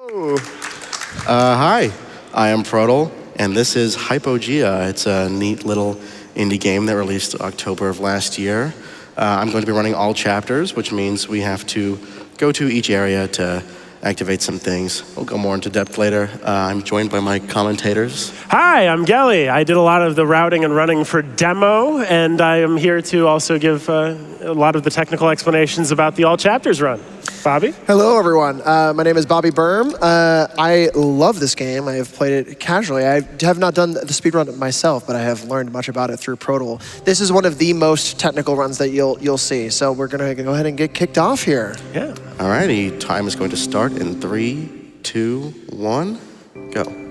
Hi, I am Pr0tal, and this is Hypogea. It's a neat little indie game that released October of last year. I'm going to be running all chapters, which means we have to go to each area to activate some things. We'll go more into depth later. I'm joined by my commentators. Hi, I'm Gelly. I did a lot of the routing and running for demo, and I am here to also give a lot of the technical explanations about the all chapters run. Bobby? Hello, everyone. My name is Bobby Berm. I love this game. I have played it casually. I have not done the speedrun myself, but I have learned much about it through Pr0tal. This is one of the most technical runs that you'll see. So we're going to go ahead and get kicked off here. Yeah. All righty, time is going to start in 3, 2, 1, go.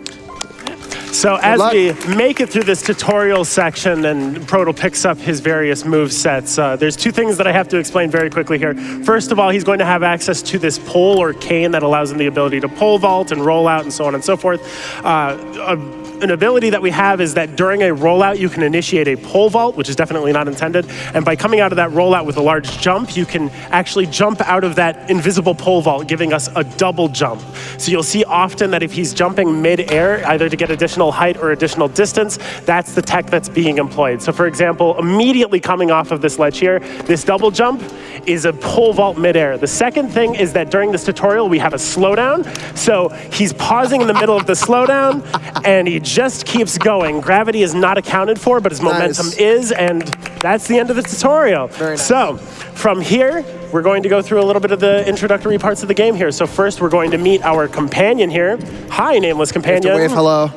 So as we make it through this tutorial section and Pr0tal picks up his various move sets, there's two things that I have to explain very quickly here. First of all, he's going to have access to this pole or cane that allows him the ability to pole vault and roll out and so on and so forth. An ability that we have is that during a rollout, you can initiate a pole vault, which is definitely not intended. And by coming out of that rollout with a large jump, you can actually jump out of that invisible pole vault, giving us a double jump. So you'll see often that if he's jumping mid-air, either to get additional height or additional distance, that's the tech that's being employed. So for example, immediately coming off of this ledge here, this double jump is a pole vault mid-air. The second thing is that during this tutorial, we have a slowdown. So he's pausing in the middle of the slowdown, and he just keeps going. Gravity is not accounted for, but his momentum is, and that's the end of the tutorial. Very nice. So from here, we're going to go through a little bit of the introductory parts of the game here. So first, we're going to meet our companion here. Hi, nameless companion. Wave hello.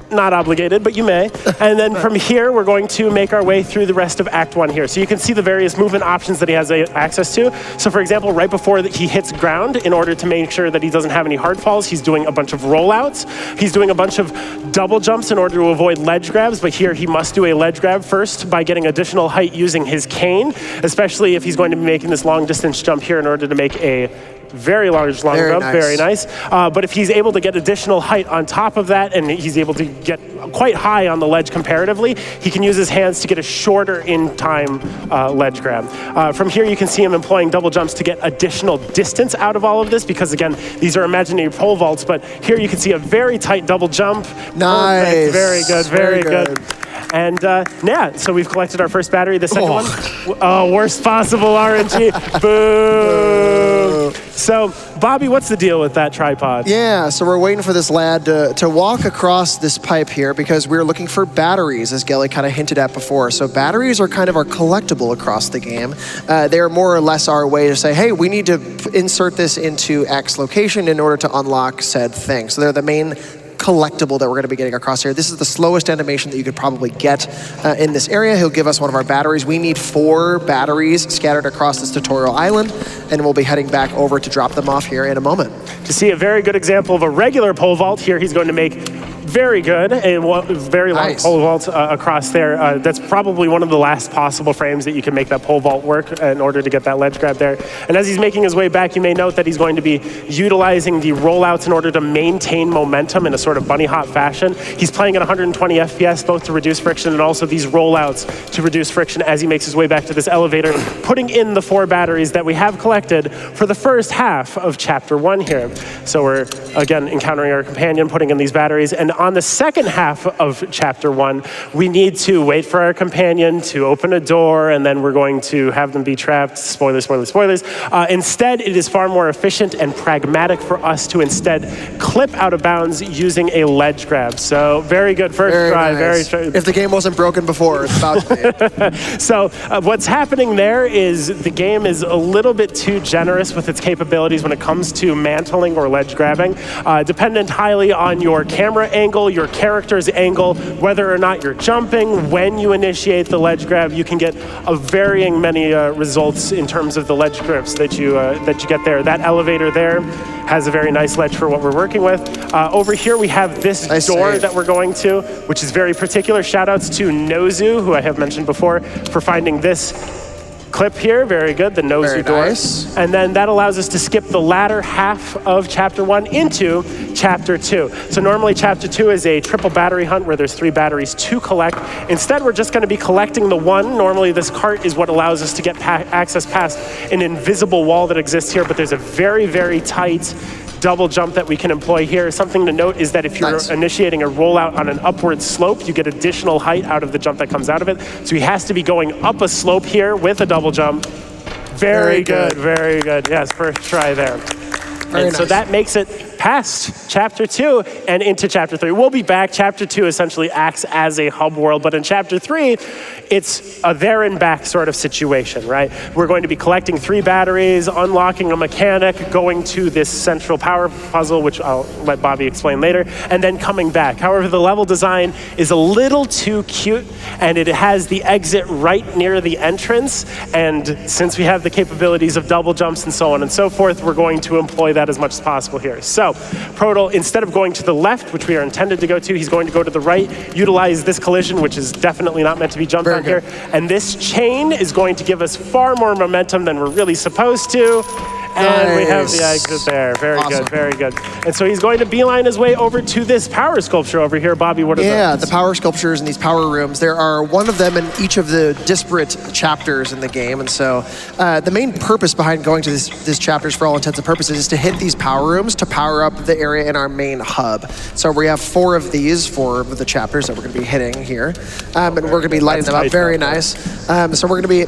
Not obligated, but you may. And then from here, we're going to make our way through the rest of Act 1 here. So you can see the various movement options that he has access to. So for example, right before he hits ground, in order to make sure that he doesn't have any hard falls, he's doing a bunch of rollouts. He's doing a bunch of double jumps in order to avoid ledge grabs, but here he must do a ledge grab first by getting additional height using his cane, especially if he's going to be making this long distance jump here in order to make a very large long jump, very nice. But if he's able to get additional height on top of that, and he's able to get quite high on the ledge comparatively, he can use his hands to get a shorter in time ledge grab. From here, you can see him employing double jumps to get additional distance out of all of this, because again, these are imaginary pole vaults, but here you can see a very tight double jump. Nice. Perfect. Very good, very good. And yeah, so we've collected our first battery. The second one, worst possible RNG. Boo. So, Bobby, what's the deal with that tripod? Yeah, so we're waiting for this lad to walk across this pipe here because we're looking for batteries, as Gelly kind of hinted at before. So batteries are kind of our collectible across the game. They're more or less our way to say, hey, we need to insert this into X location in order to unlock said thing. So they're the main collectible that we're going to be getting across here. This is the slowest animation that you could probably get in this area. He'll give us one of our batteries. We need 4 batteries scattered across this tutorial island, and we'll be heading back over to drop them off here in a moment. To see a very good example of a regular pole vault, here he's going to make very good, a very long pole vault across there. That's probably one of the last possible frames that you can make that pole vault work in order to get that ledge grab there. And as he's making his way back, you may note that he's going to be utilizing the rollouts in order to maintain momentum in a sort of bunny hop fashion. He's playing at 120 FPS, both to reduce friction and also these rollouts to reduce friction as he makes his way back to this elevator, putting in the 4 batteries that we have collected for the first half of Chapter 1 here. So we're, again, encountering our companion, putting in these batteries, and on the second half of Chapter 1, we need to wait for our companion to open a door, and then we're going to have them be trapped. Spoilers, spoilers, spoilers. Instead, it is far more efficient and pragmatic for us to instead clip out of bounds using a ledge grab. So very good first try. Nice. If the game wasn't broken before, it's about to be. So what's happening there is the game is a little bit too generous with its capabilities when it comes to mantling or ledge grabbing, dependent highly on your camera angle, your character's angle, whether or not you're jumping. When you initiate the ledge grab, you can get a varying many results in terms of the ledge grips that you get there. That elevator there has a very nice ledge for what we're working with. Over here we have this door that we're going to, which is very particular. Shout outs to Nozu, who I have mentioned before, for finding this clip here. Very good, the Nozu door. Nice. And then that allows us to skip the latter half of Chapter 1 into Chapter 2. So normally Chapter 2 is a triple battery hunt where there's 3 batteries to collect. Instead, we're just going to be collecting the 1. Normally this cart is what allows us to get access past an invisible wall that exists here, but there's a very, very tight double jump that we can employ here. Something to note is that if you're initiating a rollout on an upward slope, you get additional height out of the jump that comes out of it. So he has to be going up a slope here with a double jump. Very good, very good. Yes, first try there. And so that makes it past Chapter 2 and into Chapter 3. We'll be back. Chapter 2 essentially acts as a hub world, but in Chapter 3, it's a there and back sort of situation, right? We're going to be collecting 3 batteries, unlocking a mechanic, going to this central power puzzle, which I'll let Bobby explain later, and then coming back. However, the level design is a little too cute, and it has the exit right near the entrance, and since we have the capabilities of double jumps and so on and so forth, we're going to employ that as much as possible here. So, Pr0tal, instead of going to the left, which we are intended to go to, he's going to go to the right, utilize this collision, which is definitely not meant to be jumped on here. And this chain is going to give us far more momentum than we're really supposed to. And we have the exit there. Very good, very good. And so he's going to beeline his way over to this power sculpture over here. Bobby, what are those? Yeah, the power sculptures in these power rooms. There are one of them in each of the disparate chapters in the game. And so the main purpose behind going to these chapters, for all intents and purposes, is to hit these power rooms to power up the area in our main hub. So we have 4 of these for the chapters that we're going to be hitting here. And we're going to be lighting them up. Very nice. So we're going to be,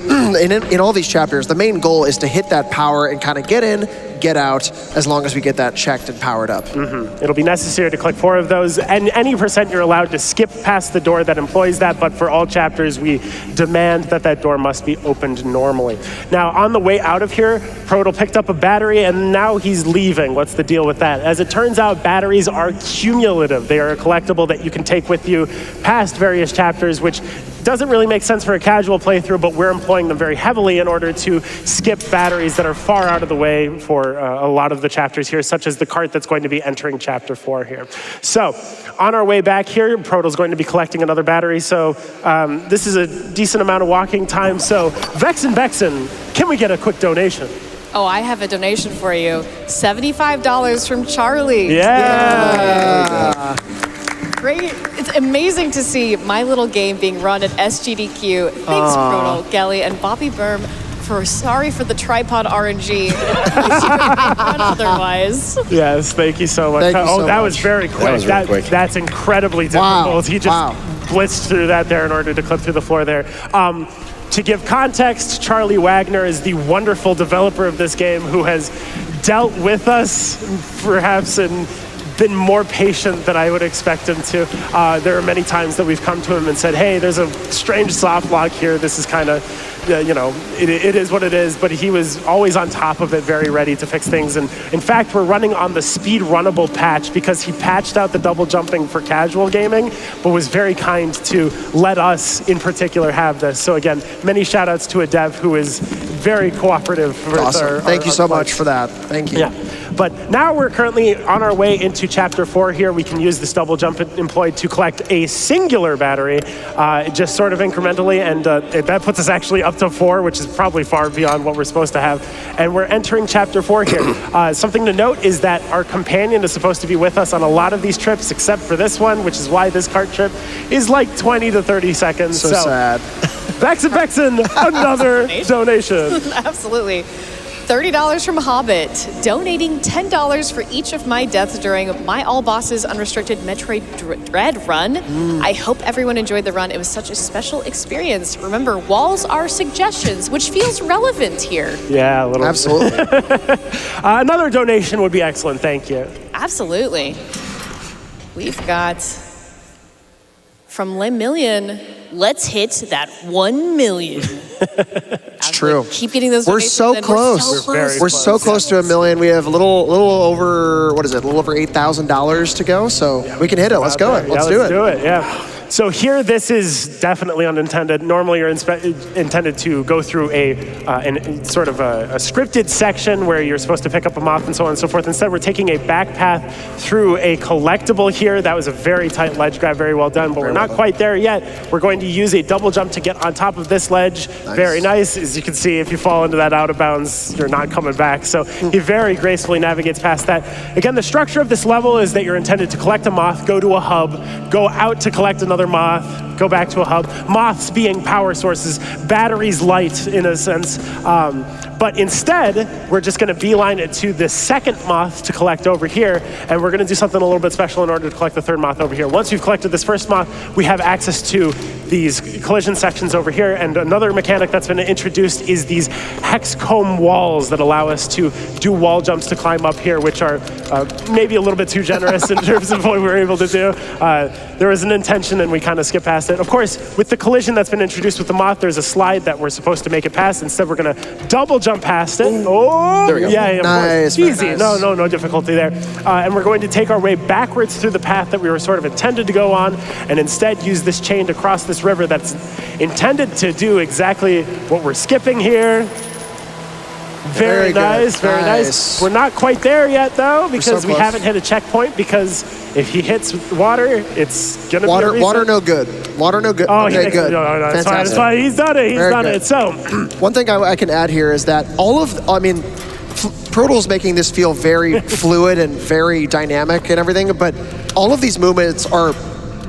in all these chapters, the main goal is to hit that power and kind of get in, get out, as long as we get that checked and powered up. It'll be necessary to collect 4 of those, and any percent you're allowed to skip past the door that employs that, but for all chapters, we demand that that door must be opened normally. Now, on the way out of here, Pr0tal picked up a battery, and now he's leaving. What's the deal with that? As it turns out, batteries are cumulative. They are a collectible that you can take with you past various chapters, which doesn't really make sense for a casual playthrough, but we're employing them very heavily in order to skip batteries that are far out of the way for a lot of the chapters here, such as the cart that's going to be entering Chapter 4 here. So, on our way back here, Pr0tal's going to be collecting another battery, so this is a decent amount of walking time. So, Vexen, can we get a quick donation? Oh, I have a donation for you. $75 from Charlie. Yeah. Great. It's amazing to see my little game being run at SGDQ. Thanks, Pr0tal, Gelly, and Bobby Berm sorry for the tripod RNG. Otherwise. Yes, thank you so much. That was very quick. That was really quick. That's incredibly difficult. He just blitzed through that there in order to clip through the floor there. To give context, Charlie Wagner is the wonderful developer of this game who has dealt with us, perhaps, and been more patient than I would expect him to. There are many times that we've come to him and said, hey, there's a strange soft lock here. This is kind of, it is what it is. But he was always on top of it, very ready to fix things. And in fact, we're running on the speed runnable patch because he patched out the double jumping for casual gaming, but was very kind to let us in particular have this. So again, many shout outs to a dev who is very cooperative. Awesome. Thank you so much for that. Thank you. Yeah. But now we're currently on our way into Chapter 4 here. We can use this double jump employed to collect a singular battery, just sort of incrementally, and that puts us actually up to 4, which is probably far beyond what we're supposed to have. And we're entering Chapter 4 here. Something to note is that our companion is supposed to be with us on a lot of these trips, except for this one, which is why this cart trip is like 20 to 30 seconds. So sad. Vexen, another donation. Absolutely. $30 from Hobbit, donating $10 for each of my deaths during my All Bosses Unrestricted Metroid Dread run. I hope everyone enjoyed the run. It was such a special experience. Remember, walls are suggestions, which feels relevant here. Yeah, a little. Absolutely. Another donation would be excellent. Thank you. Absolutely. We've got from Lemillion. Let's hit that 1 million. It's true. Keep getting those. We're so close. We're so close to 1 million. We have a little over, what is it? A little over $8,000 to go. So we can hit it. Let's go. Let's do it. Yeah. So here, this is definitely unintended. Normally, you're intended to go through a sort of a scripted section where you're supposed to pick up a moth and so on and so forth. Instead, we're taking a back path through a collectible here. That was a very tight ledge grab, very well done, but we're not quite there yet. We're going to use a double jump to get on top of this ledge. Nice. Very nice. As you can see, if you fall into that out of bounds, you're not coming back. So he very gracefully navigates past that. Again, the structure of this level is that you're intended to collect a moth, go to a hub, go out to collect another another moth, go back to a hub. Moths being power sources, batteries light in a sense. But instead, we're just going to beeline it to the second moth to collect over here, and we're going to do something a little bit special in order to collect the third moth over here. Once we've collected this first moth, we have access to these collision sections over here, and another mechanic that's been introduced is these hex comb walls that allow us to do wall jumps to climb up here, which are maybe a little bit too generous in terms of what we were able to do. There was an intention, and we kind of skipped past it. Of course, with the collision that's been introduced with the moth, there's a slide that we're supposed to make it past. Instead, we're going to double jump past it. Oh, there we go. Yeah, Nice, of course. Easy. nice. No difficulty there. And we're going to take our way backwards through the path that we were sort of intended to go on, and instead use this chain to cross this river that's intended to do exactly what we're skipping here. Very nice, very nice. We're not quite there yet, though, because we haven't hit a checkpoint, because if he hits water, it's going to be a reason. Water no good. Water no good. Oh, okay, good. No, it's fine, Fantastic. it's fine. He's done it, he's done it. So, one thing I can add here is that Pr0tal's making this feel very fluid and very dynamic and everything, but all of these movements are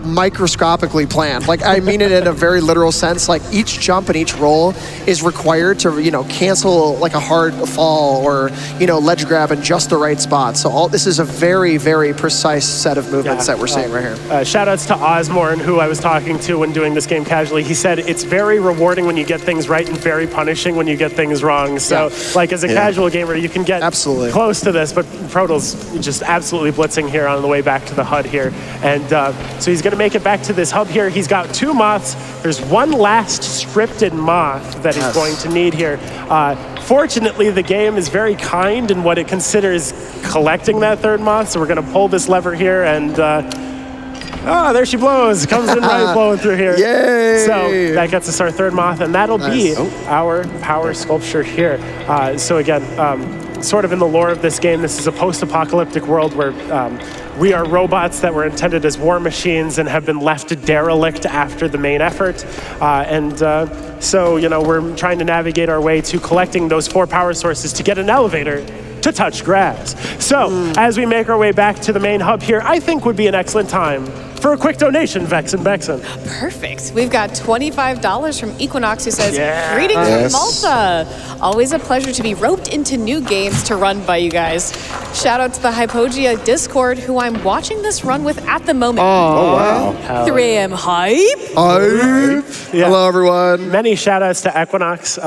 microscopically planned. Like, I mean it in a very literal sense. Like, each jump and each roll is required to, cancel like a hard fall or, ledge grab in just the right spot. So this is a very, very precise set of movements that we're seeing right here. Shout outs to Osmorn, who I was talking to when doing this game casually. He said it's very rewarding when you get things right and very punishing when you get things wrong. So, like, as a casual gamer, you can get close to this, but Pr0tal's just absolutely blitzing here on the way back to the HUD here. And so he's going to make it back to this hub here. He's got 2 moths. There's one last scripted moth that he's going to need here. Fortunately, the game is very kind in what it considers collecting that third moth, so we're going to pull this lever here, and there she blows. Comes in right blowing through here. Yay! So that gets us our third moth, and that'll be our power sculpture here. So again, sort of in the lore of this game, this is a post-apocalyptic world where we are robots that were intended as war machines and have been left derelict after the main effort. So, we're trying to navigate our way to collecting those 4 power sources to get an elevator to touch grass. So, as we make our way back to the main hub here, I think would be an excellent time for a quick donation, Vexen. Perfect. We've got $25 from Equinox, who says, greetings from Malta. Always a pleasure to be roped into new games to run by you guys. Shout out to the Hypogea Discord, who I'm watching this run with at the moment. Oh, wow. 3 a.m. hype. Yeah. Hello, everyone. Many shout outs to Equinox.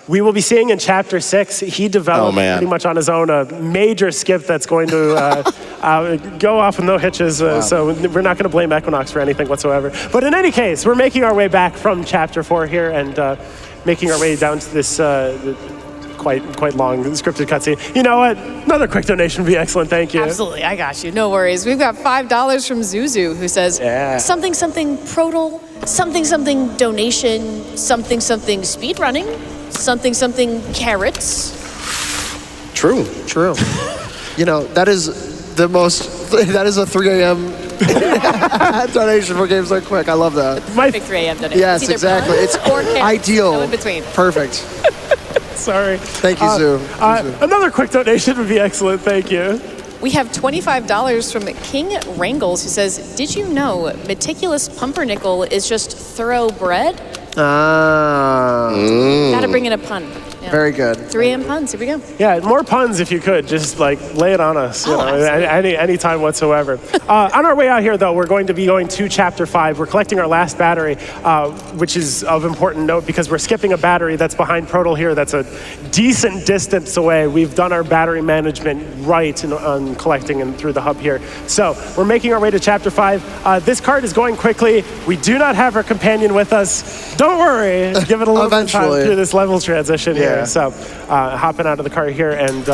We will be seeing in Chapter 6, he developed pretty much on his own a major skip that's going to go off with no hitches. So we're not going to blame Equinox for anything whatsoever. But in any case, we're making our way back from Chapter 4 here and making our way down to this quite long scripted cutscene. You know what? Another quick donation would be excellent. Thank you. Absolutely. I got you. No worries. We've got $5 from Zuzu, who says, something Pr0tal, something donation, something speedrunning, something carrots. True. That is that is a 3 a.m. donation for games like quick. I love that. Perfect 3 a.m. donation. Yes, exactly. It's ideal. No in between. Perfect. Sorry. Thank you, Zoo. Another quick donation would be excellent. Thank you. We have $25 from King Wrangles, who says, did you know meticulous pumpernickel is just thoroughbred? Gotta bring in a pun. Yeah. Very good. 3 a.m. puns. Here we go. Yeah, more puns if you could. Just lay it on us. Any time whatsoever. On our way out here, though, we're going to be going to Chapter 5. We're collecting our last battery, which is of important note because we're skipping a battery that's behind Pr0tal here. That's a decent distance away. We've done our battery management right on collecting and through the hub here. So we're making our way to Chapter 5. This card is going quickly. We do not have our companion with us. Don't worry. Give it a little bit of time through this level transition here. So hopping out of the car here and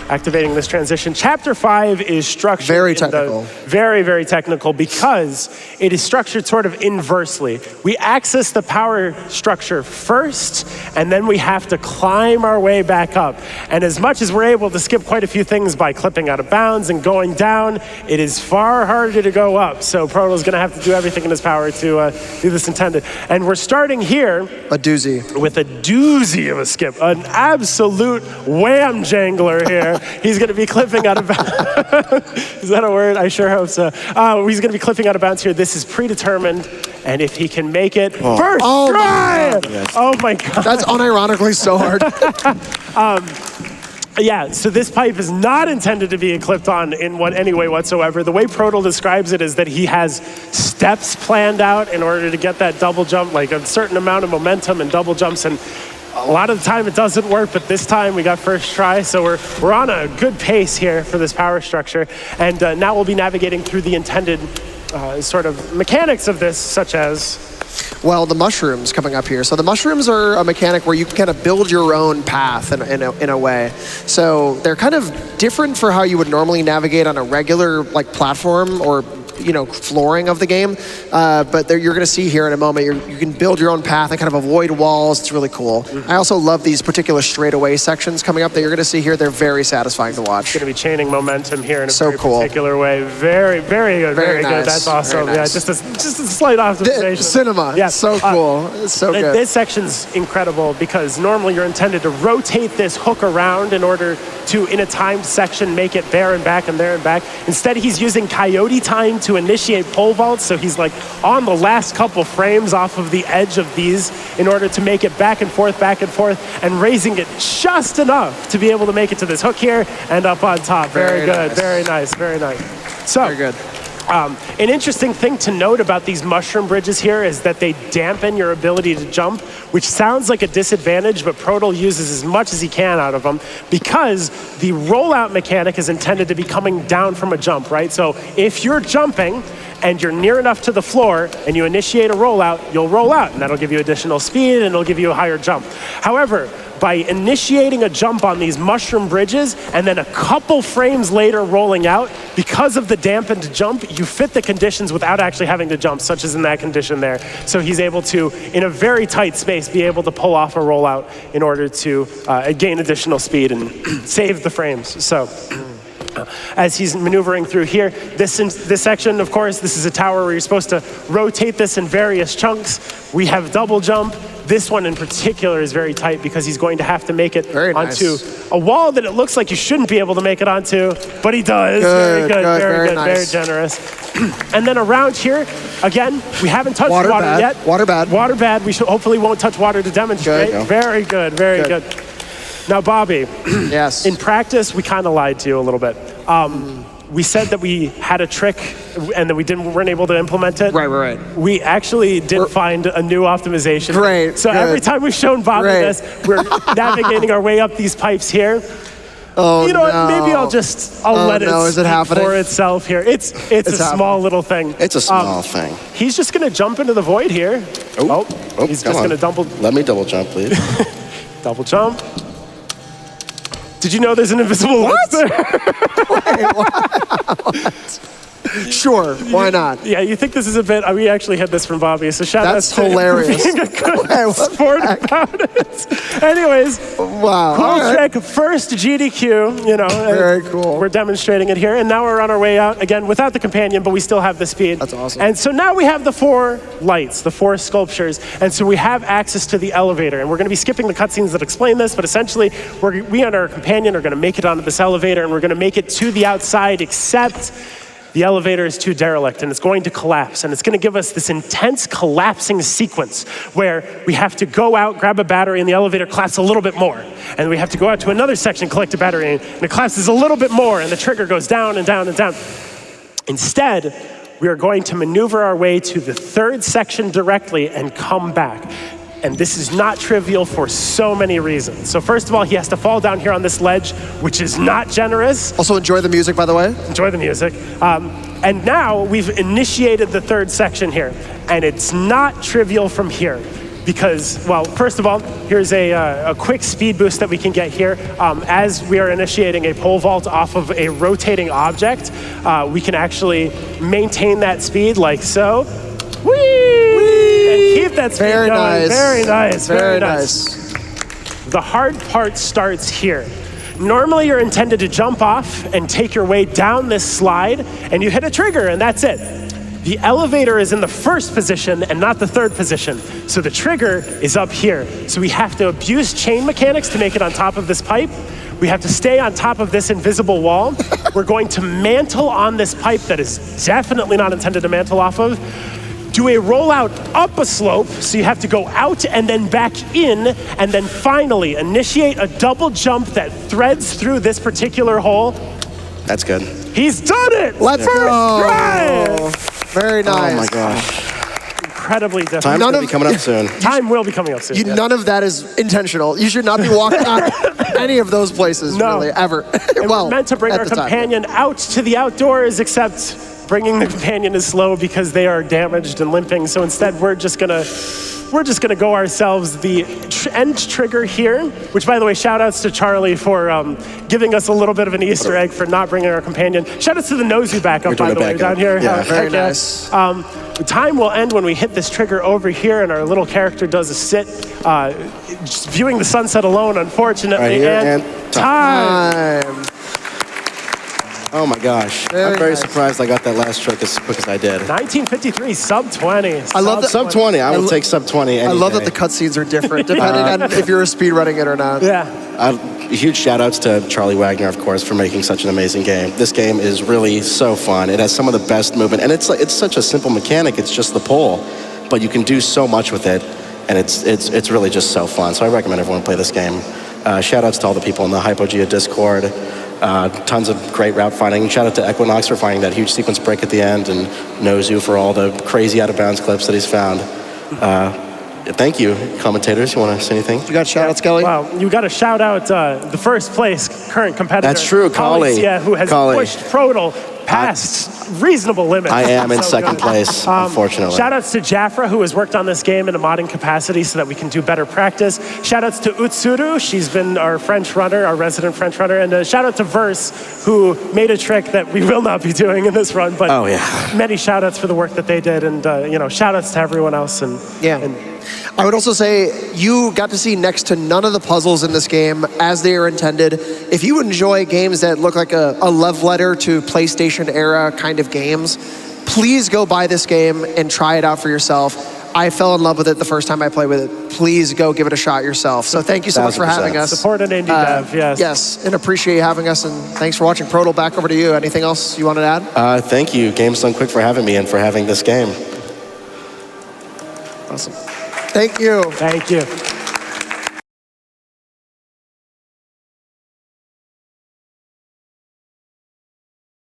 activating this transition. Chapter 5 is structured very technical. Very, very technical because it is structured sort of inversely. We access the power structure first, and then we have to climb our way back up. And as much as we're able to skip quite a few things by clipping out of bounds and going down, it is far harder to go up. So Pr0tal is going to have to do everything in his power to do this intended. And we're starting here a doozy with a doozy of a skip. an absolute wham jangler here. He's going to be clipping out of bounds. Is that a word? I sure hope so. He's going to be clipping out of bounds here. This is predetermined, and if he can make it, first try! Yes. Oh my God. That's unironically so hard. Yeah, so this pipe is not intended to be clipped on in any way whatsoever. The way Pr0tal describes it is that he has steps planned out in order to get that double jump, like a certain amount of momentum and double jumps, and a lot of the time it doesn't work, but this time we got first try, so we're on a good pace here for this power structure, and now we'll be navigating through the intended sort of mechanics of this, such as... Well, the mushrooms coming up here. So the mushrooms are a mechanic where you can kind of build your own path in a way. So they're kind of different for how you would normally navigate on a regular like platform or flooring of the game. But you're going to see here in a moment, you can build your own path and kind of avoid walls. It's really cool. I also love these particular straightaway sections coming up that you're going to see here. They're very satisfying to watch. Going to be chaining momentum here in a So very cool. particular way. Very, very good. Very nice. good. That's awesome. Very nice. Yeah, just a slight optimization. Cinema. Yeah. So cool. It's so good. This section's incredible because normally you're intended to rotate this hook around in order to, in a timed section, make it there and back and there and back. Instead, he's using coyote time to initiate pole vaults, so he's like on the last couple frames off of the edge of these in order to make it back and forth, and raising it just enough to be able to make it to this hook here and up on top. Very good. Nice. Very nice. Very nice. So, Very good. An interesting thing to note about these mushroom bridges here is that they dampen your ability to jump, which sounds like a disadvantage, but Pr0tal uses as much as he can out of them because the rollout mechanic is intended to be coming down from a jump, right? So if you're jumping and you're near enough to the floor and you initiate a rollout, you'll roll out, and that'll give you additional speed and it'll give you a higher jump. However, by initiating a jump on these mushroom bridges and then a couple frames later rolling out, because of the dampened jump, you fit the conditions without actually having to jump, such as in that condition there. So he's able to, in a very tight space, be able to pull off a rollout in order to gain additional speed and save the frames. So as he's maneuvering through here, this section, of course, this is a tower where you're supposed to rotate this in various chunks. We have double jump. This one in particular is very tight because he's going to have to make it onto a wall that it looks like you shouldn't be able to make it onto, but he does. Very good, very good, nice. very generous. And then around here, again, we haven't touched water yet. Water bad. Water bad. We hopefully won't touch water to demonstrate. Good. Very good, very good. Now, Bobby, Yes. in practice, we kind of lied to you a little bit. We said that we had a trick and that we weren't able to implement it. Right. We actually did find a new optimization. Great, So good. every time we've shown Bobby Great. this, we're navigating our way up these pipes here. Oh, You know what? no. Maybe I'll let it Is it speak happening? for itself here. It's a happening. small little thing. It's a small thing. He's just going to jump into the void here. He's just going to Let me double jump, please. double jump. Did you know there's an invisible list there? Sure, why not? Yeah, you think this is a bit, we actually had this from Bobby, so shout out That's to hilarious. being a good sport about it. Anyways, Wow. cool all right. trick, first GDQ, Very cool. We're demonstrating it here, and now we're on our way out, again, without the companion, but we still have the speed. That's awesome. And so now we have the 4 lights, the 4 sculptures, and so we have access to the elevator, and we're gonna be skipping the cutscenes that explain this, but essentially, we and our companion are gonna make it onto this elevator, and we're gonna make it to the outside, except the elevator is too derelict and it's going to collapse, and it's going to give us this intense collapsing sequence where we have to go out, grab a battery, and the elevator collapses a little bit more. And we have to go out to another section, collect a battery, and it collapses a little bit more, and the trigger goes down and down and down. Instead, we are going to maneuver our way to the 3rd section directly and come back. And this is not trivial for so many reasons. So first of all, he has to fall down here on this ledge, which is not generous. Also, enjoy the music, by the way. Enjoy the music. And now we've initiated the 3rd section here. And it's not trivial from here. Because, well, first of all, here's a quick speed boost that we can get here. As we are initiating a pole vault off of a rotating object, we can actually maintain that speed like so. And keep that speed Very going. nice. Very nice. Very nice. The hard part starts here. Normally you're intended to jump off and take your way down this slide, and you hit a trigger, and that's it. The elevator is in the first position and not the third position. So the trigger is up here. So we have to abuse chain mechanics to make it on top of this pipe. We have to stay on top of this invisible wall. We're going to mantle on this pipe that is definitely not intended to mantle off of. Do a rollout up a slope, so you have to go out and then back in, and then finally initiate a double jump that threads through this particular hole. That's good. He's done it! Let's go! Try! Very nice. Oh my gosh. Incredibly difficult. Time's going to be coming up soon. Time will be coming up soon. You, yes. None of that is intentional. You should not be walking on any of those places, No. really, ever. And well, we're meant to bring at our the time. companion out to the outdoors, except bringing the companion is slow because they are damaged and limping. So instead, we're just gonna go ourselves. The end trigger here, which by the way, shout outs to Charlie for giving us a little bit of an Easter egg for not bringing our companion. Shout outs to the Nosy backup, by the way, down here. Yeah. Very nice. The time will end when we hit this trigger over here and our little character does a sit, just viewing the sunset alone, unfortunately. Right here, and time. Time. Oh my gosh. Very I'm very nice. surprised I got that last trick as quick as I did. 1953, sub 20. I love that- Sub 20. I will take sub 20 any I love day. that the cutscenes are different depending on if you're speedrunning it or not. Yeah. Huge shout outs to Charlie Wagner, of course, for making such an amazing game. This game is really so fun. It has some of the best movement, and it's such a simple mechanic. It's just the pull, but you can do so much with it, and it's really just so fun. So I recommend everyone play this game. Shout outs to all the people in the Hypogea Discord. Tons of great route finding. Shout out to Equinox for finding that huge sequence break at the end, and Nozu for all the crazy out of bounds clips that he's found. Thank you, commentators. You want to say anything? You got shout outs, Kelly? Wow, you got to shout out the first place current competitor. That's true, Kali. Yeah, who has Kali. pushed Pr0tal past reasonable limits. I am in So second good. place, unfortunately. Shout outs to Jafra, who has worked on this game in a modding capacity so that we can do better practice. Shout outs to Utsuru, she's been our French runner, our resident French runner. And shout out to Verse, who made a trick that we will not be doing in this run. But Oh, yeah. many shout outs for the work that they did. And shout outs to everyone else. And I would also say you got to see next to none of the puzzles in this game as they are intended. If you enjoy games that look like a love letter to PlayStation era kind of games, please go buy this game and try it out for yourself. I fell in love with it the first time I played with it. Please go give it a shot yourself. So thank you so much for 1000%. having us. support an indie dev, yes. Yes, and appreciate you having us, and thanks for watching Pr0tal. Back over to you. Anything else you wanted to add? Thank you, Games Done Quick, for having me and for having this game. Awesome. Thank you. Thank you.